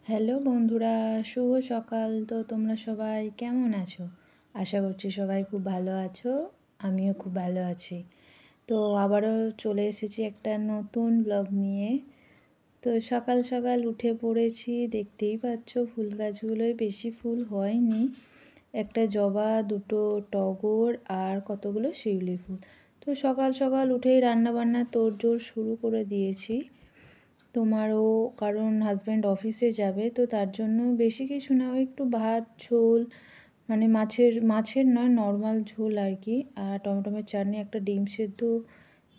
Hello বন্ধুরা, শুভ সকাল। তো তোমরা সবাই কেমন আছো? আশা করছি সবাই খুব ভালো আছো। আমিও খুব ভালো আছি। তো আবারও চলে এসেছি একটা নতুন ব্লগ নিয়ে। তো সকাল সকাল উঠে পড়েছি, দেখতেই পাচ্ছ ফুল গাছগুলোয় বেশি ফুল হয়নি। একটা জবা, দুটো টগর আর কতগুলো শিউলি ফুল। তো সকাল সকাল উঠেই রান্নাবান্না তোড়জোড় শুরু করে দিয়েছি। তোমারও কারণ হাজব্যান্ড অফিসে যাবে, তো তার জন্য বেশি কিছু না, ওই একটু ভাত ঝোল, মানে মাছের নয়, নর্মাল ঝোল আর কি, আর টমেটোমের চাটনি, একটা ডিম সেদ্ধ,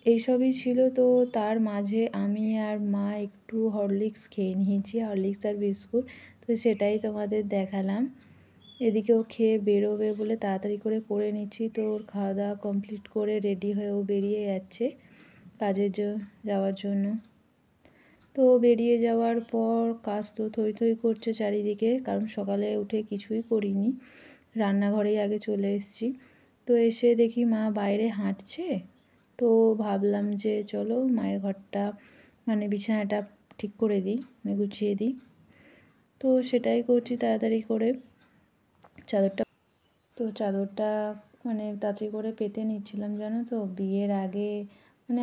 এইসবই ছিল। তো তার মাঝে আমি আর মা একটু হরলিক্স খেয়ে নিয়েছি, হরলিক্স আর বিস্কুট। তো সেটাই তোমাদের দেখালাম। এদিকেও খেয়ে বেরোবে বলে তাড়াতাড়ি করে নিচ্ছি। তো ওর খাওয়া দাওয়া কমপ্লিট করে রেডি হয়েও বেরিয়ে যাচ্ছে কাজের যাওয়ার জন্য। তো বেরিয়ে যাওয়ার পর কাজ তো থই থই করছে চারিদিকে, কারণ সকালে উঠে কিছুই করিনি, রান্নাঘরেই আগে চলে এসেছি। তো এসে দেখি মা বাইরে হাঁটছে। তো ভাবলাম যে চলো মায়ের ঘরটা, মানে বিছানাটা ঠিক করে দিই, গুছিয়ে দিই। তো সেটাই করছি তাড়াতাড়ি করে। চাদরটা মানে তাড়াতাড়ি করে পেতে নিচ্ছিলাম, জানো তো। বিয়ের আগে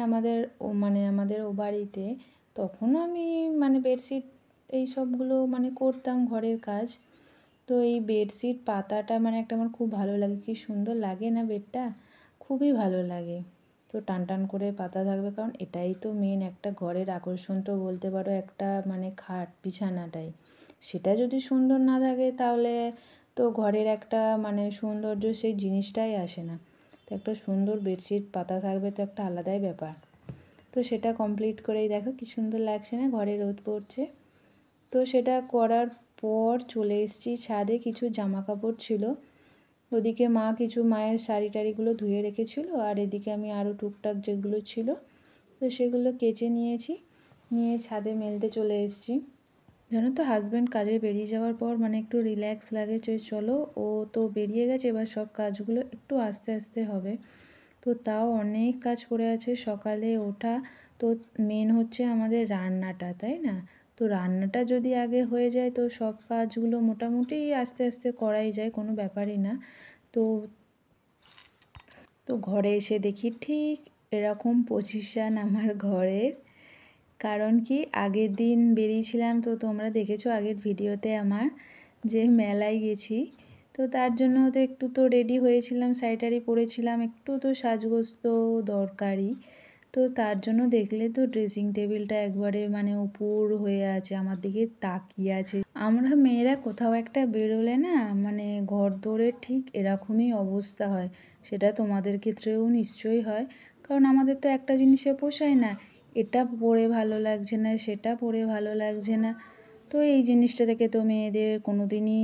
আমাদের ও বাড়িতে, তখনও আমি বেডশিট এই সবগুলো করতাম, ঘরের কাজ। তো এই বেডশিট পাতাটা একটা আমার খুব ভালো লাগে। কি সুন্দর লাগে না বেডটা, খুবই ভালো লাগে। তো টান টান করে পাতা থাকবে, কারণ এটাই তো মেন একটা ঘরের আকর্ষণ, তো বলতে পারো একটা খাট, বিছানাটাই। সেটা যদি সুন্দর না থাকে তাহলে তো ঘরের একটা সৌন্দর্য, সেই জিনিসটাই আসে না। তো একটা সুন্দর বেডশিট পাতা থাকবে তো একটা আলাদাই ব্যাপার। তো সেটা কমপ্লিট করেই দেখো কি সুন্দর লাগছে না, ঘরে রোদ পড়ছে। তো সেটা করার পর চলে এসেছি ছাদে। কিছু জামা কাপড় ছিল, ওদিকে মা কিছু মায়ের শাড়ি টাড়িগুলো ধুয়ে রেখেছিল, আর এদিকে আমি আরও টুকটাক যেগুলো ছিল তো সেগুলো কেচে নিয়েছি, নিয়ে ছাদে মেলতে চলে এসেছি। জানো তো, হাজব্যান্ড কাজে বেরিয়ে যাওয়ার পর একটু রিল্যাক্স লাগে, চলো ও তো বেরিয়ে গেছে, এবার সব কাজগুলো একটু আস্তে আস্তে হবে। তো তাও অনেক কাজ পড়ে আছে, সকালে ওঠা। তো মেন হচ্ছে আমাদের রান্নাটা, তাই না? তো রান্নাটা যদি আগে হয়ে যায় তো সব কাজগুলো মোটামুটি আস্তে আস্তে করাই যায়, কোনো ব্যাপারই না। তো তো ঘরে এসে দেখি ঠিক এরকম পজিশান আমার ঘরের। কারণ কি, আগের দিন বেরিয়েছিলাম, তো তোমরা দেখেছো আগের ভিডিওতে আমার, যে মেলায় গেছি। তো তার জন্য তো একটু তো রেডি হয়েছিলাম, শাড়ি টাড়ি পরেছিলাম, একটু তো সাজগোজ তো দরকারই। তো তার জন্য দেখলে তো ড্রেসিং টেবিলটা একবারে উপুর হয়ে আছে, আমার দিকে তাকিয়ে আছে। আমরা মেয়েরা কোথাও একটা বেরোলে না, ঘর দৌড়ে ঠিক এরকমই অবস্থা হয়। সেটা তোমাদের ক্ষেত্রেও নিশ্চয়ই হয়, কারণ আমাদের তো একটা জিনিসে পোষায় না, এটা পরে ভালো লাগছে না, সেটা পরে ভালো লাগছে না। তো এই জিনিসটা থেকে তো মেয়েদের কোনো দিনই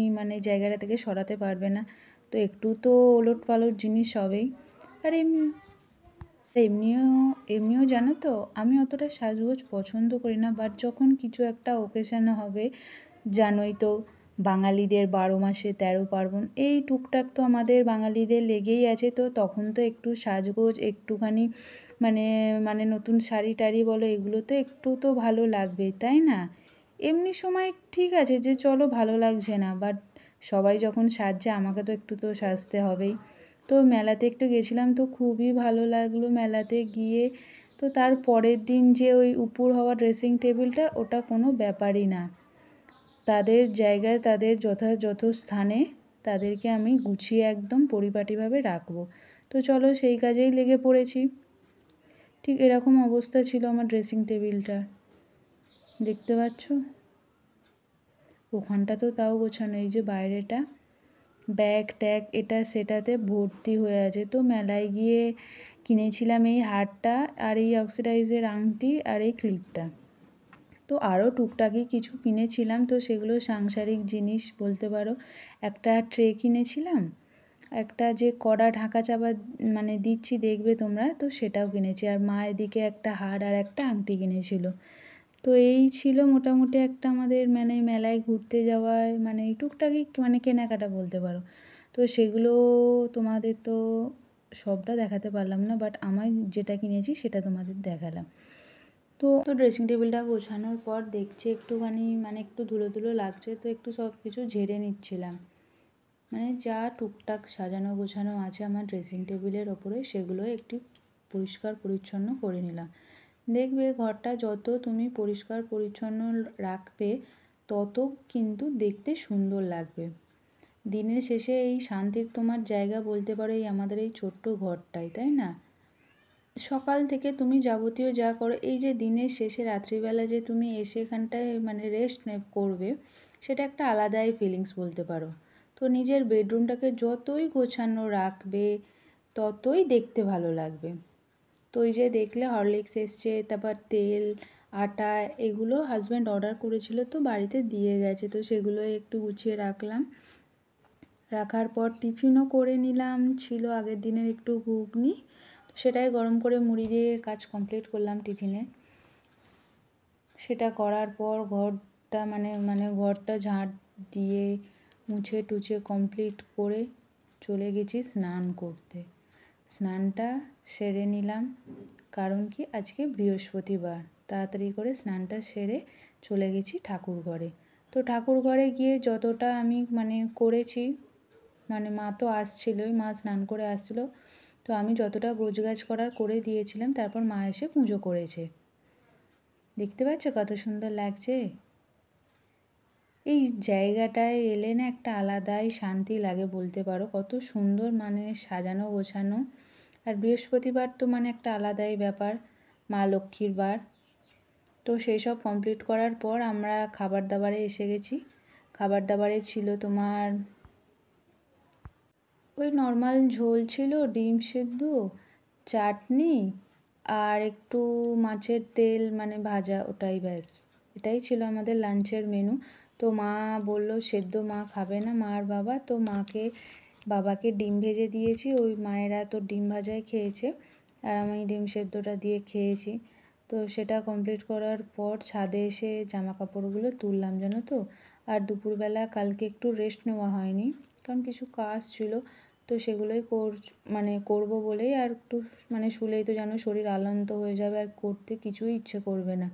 জায়গাটা থেকে সরাতে পারবে না। তো একটু তো ওলট পালট জিনিস হবেই। আর এমনিও এমনিও জানো তো, আমি অতটা সাজগোজ পছন্দ করি না, বাট যখন কিছু একটা ওকেশান হবে, জানোই তো, বাঙালিদের 12 মাসে 13 পার্বণ, এই টুকটাক তো আমাদের বাঙালিদের লেগেই আছে। তো তখন তো একটু সাজগোজ, একটুখানি মানে নতুন শাড়ি টাড়ি বলো, এগুলো তো একটু তো ভালো লাগবেই, তাই না? এমনি সময় ঠিক আছে যে চলো ভালো লাগছে না, বাট সবাই যখন সাজছে আমাকে তো একটু তো সাজতে হবেই। তো মেলাতে একটু গেছিলাম, তো খুবই ভালো লাগলো মেলাতে গিয়ে। তো তার পরের দিন যে ওই উপুর হওয়া ড্রেসিং টেবিলটা, ওটা কোনো ব্যাপারই না। তাদের জায়গায়, তাদের যথাযথ স্থানে তাদেরকে আমি গুছিয়ে একদম পরিপাটিভাবে রাখবো। তো চলো সেই কাজেই লেগে পড়েছি। ঠিক এরকম অবস্থা ছিল আমার ড্রেসিং টেবিলটা, দেখতে পাচ্ছ। ওখানটা তো তাও গোছানো, এই যে বাইরেটা, ব্যাগ ট্যাগ এটা সেটাতে ভর্তি হয়ে আছে। তো মেলায় গিয়ে কিনেছিলাম এই হারটা, আর এই অক্সিডাইজের আংটি, আর এই ক্লিপটা। তো আরও টুকটাকি কিছু কিনেছিলাম, তো সেগুলো সাংসারিক জিনিস বলতে পারো। একটা ট্রে কিনেছিলাম, একটা যে কড়া ঢাকা চাপা দিচ্ছি দেখবে তোমরা, তো সেটাও কিনেছি। আর মা এদিকে একটা হার আর একটা আংটি কিনেছিল। তো এই ছিল মোটামুটি একটা আমাদের মেলায় ঘুরতে যাওয়ার এই টুকটাকি কেনাকাটা বলতে পারো। তো সেগুলো তোমাদের তো সবটা দেখাতে পারলাম না, বাট আমার যেটা কিনেছি সেটা তোমাদের দেখালাম। তো ড্রেসিং টেবিলটা গোছানোর পর দেখছি একটুখানি মানে একটু ধুলো ধুলো লাগছে, তো একটু সব কিছু ঝেড়ে নিচ্ছিলাম। মানে যা টুকটাক সাজানো গোছানো আছে আমার ড্রেসিং টেবিলের ওপরে সেগুলো একটু পরিষ্কার পরিচ্ছন্ন করে নিলাম। দেখবে ঘরটা যত তুমি পরিষ্কার পরিচ্ছন্ন রাখবে তত কিন্তু দেখতে সুন্দর লাগবে। দিনের শেষে এই শান্তির তোমার জায়গা বলতে পারো এই আমাদের এই ছোট্ট ঘরটাই, তাই না? সকাল থেকে তুমি যাবতীয় যা করো, এই যে দিনের শেষে রাত্রিবেলা যে তুমি এসে এখানটায় মানে রেস্ট করবে, সেটা একটা আলাদাই ফিলিংস বলতে পারো। তো নিজের বেডরুমটাকে যতই গোছানো রাখবে ততই দেখতে ভালো লাগবে। তো এই যে দেখলে হরলিক্স এসছে, তারপর তেল, আটা, এগুলো হাজব্যান্ড অর্ডার করেছিল তো বাড়িতে দিয়ে গেছে, তো সেগুলো একটু গুছিয়ে রাখলাম। রাখার পর টিফিনও করে নিলাম, ছিল আগের দিনের একটু ঘুগনি, তো সেটাই গরম করে মুড়ি দিয়ে কাজ কমপ্লিট করলাম টিফিনে। সেটা করার পর ঘরটা মানে ঘরটা ঝাঁট দিয়ে মুছে টুছে কমপ্লিট করে চলে গেছি স্নান করতে। স্নানটা সেরে নিলাম, কারণ কি আজকে বৃহস্পতিবার, তাড়াতাড়ি করে স্নানটা সেরে চলে গেছি ঠাকুর ঘরে। তো ঠাকুর ঘরে গিয়ে যতটা আমি মানে করেছি, মানে মা তো আসছিলোই, মা স্নান করে আসছিলো, তো আমি যতটা গোছগাছ করার করে দিয়েছিলাম, তারপর মা এসে পুজো করেছে। দেখতে পাচ্ছ কত সুন্দর লাগছে? এই জায়গাটায় এলে না একটা আলাদাই শান্তি লাগে বলতে পারো, কত সুন্দর মানে সাজানো গোছানো। আর বৃহস্পতিবার তো মানে একটা আলাদাই ব্যাপার, মা লক্ষ্মীর বার। তো সেই সব কমপ্লিট করার পর আমরা খাবার দাবারে এসে গেছি। খাবার দাবারে ছিল তোমার ওই নর্মাল ঝোল ছিল, ডিম সেদ্ধ, চাটনি আর একটু মাছের তেল মানে ভাজা, ওটাই ব্যাস। এটাই ছিল আমাদের লাঞ্চের মেনু। তো মা বললো সেদ্ধ মা খাবে না, মা আর বাবা, তো বাবাকে ডিম ভেজে দিয়েছি, ওই মায়েরা তো ডিম ভাজাই খেয়েছে আর আমি ডিম সেদ্ধটা দিয়ে খেয়েছি। তো সেটা কমপ্লিট করার পর ছাদে এসে জামা কাপড়গুলো তুললাম জানো তো। আর দুপুরবেলা কালকে একটু রেস্ট নেওয়া হয়নি, কারণ কিছু কাজ ছিল, তো সেগুলোই করবো বলেই আর একটু মানে শুলেই তো জানো শরীর আলন্ত হয়ে যাবে আর করতে কিছুই ইচ্ছে করবে না।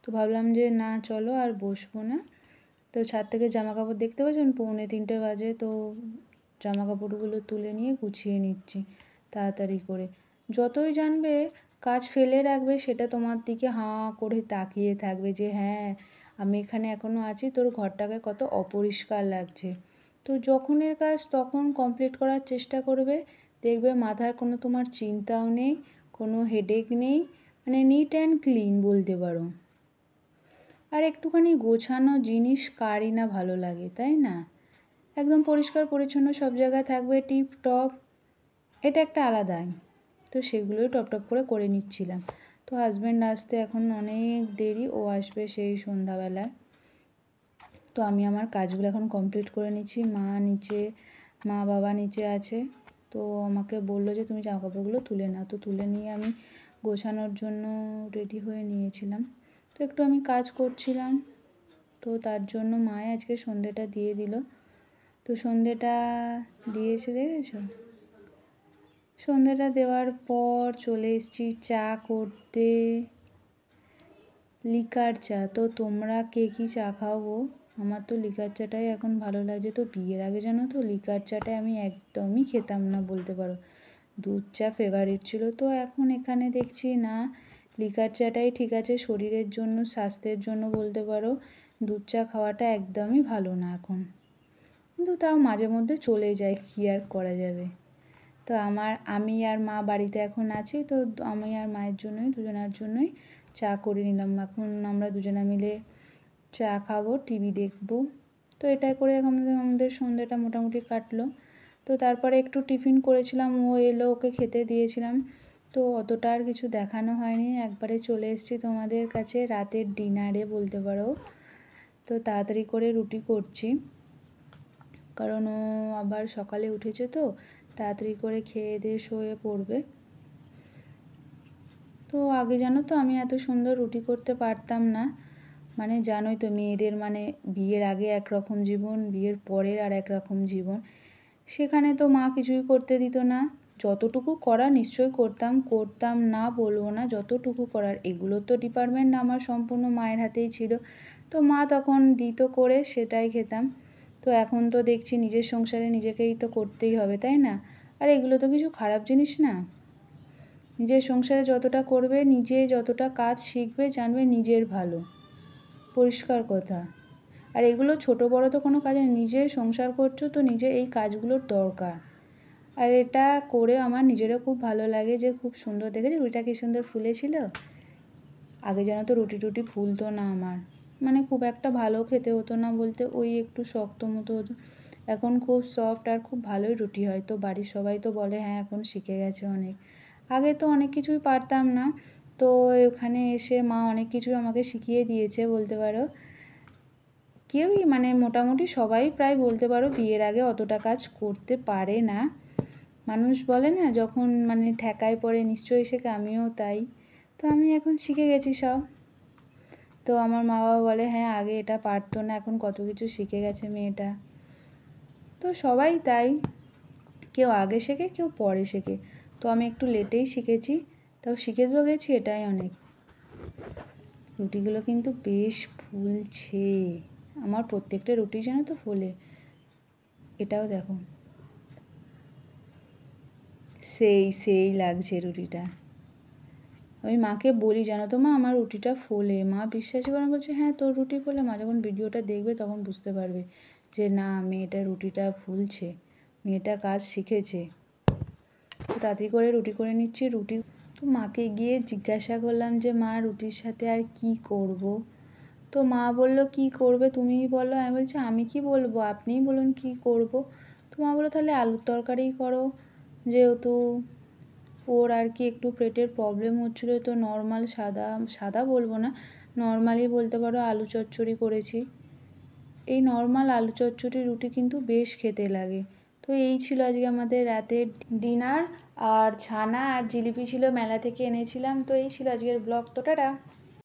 তো ভাবলাম যে না চলো আর বসবো না। তো ছাদ থেকে জামা কাপড় দেখতে পাচ্ছেন 2:45 বাজে, তো জামা কাপড়গুলো তুলে নিয়ে গুছিয়ে নিচ্ছি তাড়াতাড়ি করে। যতই জানবে কাজ ফেলে রাখবে, সেটা তোমার দিকে হাঁ করে তাকিয়ে থাকবে যে হ্যাঁ আমি এখানে এখনও আছি, তোর ঘরটাকে কত অপরিষ্কার লাগছে। তো যখনের কাজ তখন কমপ্লিট করার চেষ্টা করবে, দেখবে মাথার কোনো তোমার চিন্তাও নেই, কোনো হেডেক নেই, মানে নিট অ্যান্ড ক্লিন বলতে পারো। আর একটুখানি গোছানো জিনিস কারই না ভালো লাগে, তাই না? একদম পরিষ্কার পরিচ্ছন্ন সব জায়গায় থাকবে টিপ টপ, এটা একটা আলাদাই। তো সেগুলোই টপ টপ করে নিচ্ছিলাম। তো হাজব্যান্ড আসতে এখন অনেক দেরি, ও আসবে সেই সন্ধ্যাবেলায়। তো আমি আমার কাজগুলো এখন কমপ্লিট করে নিচ্ছি। মা বাবা নিচে আছে, তো আমাকে বললো যে তুমি জামা কাপড়গুলো তুলে নাও। তো তুলে নিয়ে আমি গোছানোর জন্য রেডি হয়ে নিয়েছিলাম। তো একটু আমি কাজ করছিলাম, তো তার জন্য মায়ে আজকে সন্ধেটা দিয়ে দিল। তো সন্ধেটা দিয়েছে দেখেছো? সন্ধেটা দেওয়ার পর চলে এসেছি চা করতে, লিকার চা। তো তোমরা কে কী চা খাও গো? আমার তো লিকার চাটাই এখন ভালো লাগছে। তো বিয়ের আগে জানো তো লিকার চাটা আমি একদমই খেতাম না বলতে পারো, দুধ চা ফেভারিট ছিল। তো এখন এখানে দেখছি না, লিকার চাটাই ঠিক আছে শরীরের জন্য, স্বাস্থ্যের জন্য বলতে পারো। দুধ চা খাওয়াটা একদমই ভালো না এখন, কিন্তু তাও মাঝে মধ্যে চলে যায়, কী আর করা যাবে। তো আমি আর মা বাড়িতে এখন আছি, তো আমি আর মায়ের জন্যই, দুজনার জন্যই চা করে নিলাম। এখন আমরা দুজনা মিলে চা খাবো, টিভি দেখবো। তো এটাই করে আমাদের সন্ধ্যেটা মোটামুটি কাটলো। তো তারপরে একটু টিফিন করেছিলাম, ও এলো, ওকে খেতে দিয়েছিলাম। তো অতটা আর কিছু দেখানো হয়নি, একবারে চলে এসেছি তোমাদের কাছে রাতের ডিনারে বলতে পারো। তো তাড়াতাড়ি করে রুটি করছি, কারণ ও আবার সকালে উঠেছে, তো তাড়াতাড়ি করে খেয়ে দিয়ে শুয়ে পড়বে। তো আগে জানো তো আমি এত সুন্দর রুটি করতে পারতাম না, মানে জানোই তো মেয়েদের মানে বিয়ের আগে একরকম জীবন, বিয়ের পরের আর একরকম জীবন। সেখানে তো মা কিছুই করতে দিত না, যতটুকু করা নিশ্চয়ই করতাম না বলবো না, যতটুকু করার। এগুলো তো ডিপার্টমেন্ট আমার সম্পূর্ণ মায়ের হাতেই ছিল। তো মা তখন দিত করে, সেটাই খেতাম। তো এখন তো দেখছি নিজের সংসারে নিজেকেই তো করতেই হবে, তাই না? আর এগুলো তো কিছু খারাপ জিনিস না। নিজের সংসারে যতটা করবে, নিজে যতটা কাজ শিখবে, জানবে নিজের ভালো, পরিষ্কার কথা। আর এগুলো ছোট বড় তো কোনো কাজ নেই, নিজে সংসার করছো তো নিজে এই কাজগুলোর দরকার। আর এটা করে আমার নিজেরও খুব ভালো লাগে যে খুব সুন্দর দেখেছি রুটিটা কি সুন্দর ফুলেছিল। আগে যেন তো রুটি টুটি ফুলতো না আমার, মানে খুব একটা ভালো খেতে হতো না, বলতে ওই একটু শক্ত মতো হতো। এখন খুব সফট আর খুব ভালোই রুটি হয়। তো বাড়ির সবাই তো বলে হ্যাঁ এখন শিখে গেছে অনেক। আগে তো অনেক কিছুই পারতাম না, তো এখানে এসে মা অনেক কিছুই আমাকে শিখিয়ে দিয়েছে বলতে পারো। কেউই মানে মোটামুটি সবাই প্রায় বলতে পারো বিয়ের আগে অতটা কাজ করতে পারে না। মানুষ বলে না যখন মানে ঠেকায় পড়ে নিশ্চয়ই শেখে, আমিও তাই। তো আমি এখন শিখে গেছি সব। তো আমার মা বাবা বলে হ্যাঁ আগে এটা পারতো না, এখন কত কিছু শিখে গেছে মেয়েটা। তো সবাই তাই, কেউ আগে শেখে কেউ পরে শেখে। তো আমি একটু লেটেই শিখেছি, তাও শিখে তো গেছি, এটাই অনেক। রুটিগুলো কিন্তু বেশ ফুলছে, আমার প্রত্যেকটা রুটি যেন তো ফোলে। এটাও দেখো, সেই লাগছে রুটিটা। আমি মাকে বলি জানো তো মা আমার রুটিটা ফোলে, মা বিশ্বাসই করে না, বলছে হ্যাঁ তোর রুটি ফোলে। মা যখন ভিডিওটা দেখবে তখন বুঝতে পারবে যে না মেয়েটা রুটিটা ফুলছে, মেয়েটা কাজ শিখেছে। তো তাড়াতাড়ি করে রুটি করে নিচ্ছি। রুটি তো মাকে গিয়ে জিজ্ঞাসা করলাম যে মা রুটির সাথে আর কি করব। তো মা বলল কি করবে তুমিই বলো। আমি বলছি আমি কি বলবো, আপনিই বলুন কি করব। তো মা বললো তাহলে আলুর তরকারিই করো, যেহেতু ওর আর কি একটু পেটের প্রবলেম হচ্ছিলো। তো নর্মাল সাদা সাদা বলবো না, নর্মালি বলতে পারো আলু চচ্চড়ি করেছি। এই নর্মাল আলু চচ্চড়ি রুটি কিন্তু বেশ খেতে লাগে। তো এই ছিল আজকে আমাদের রাতের ডিনার। আর ছানা আর জিলিপি ছিল, মেলা থেকে এনেছিলাম। তো এই ছিল আজকের ব্লগ। তো টাটা।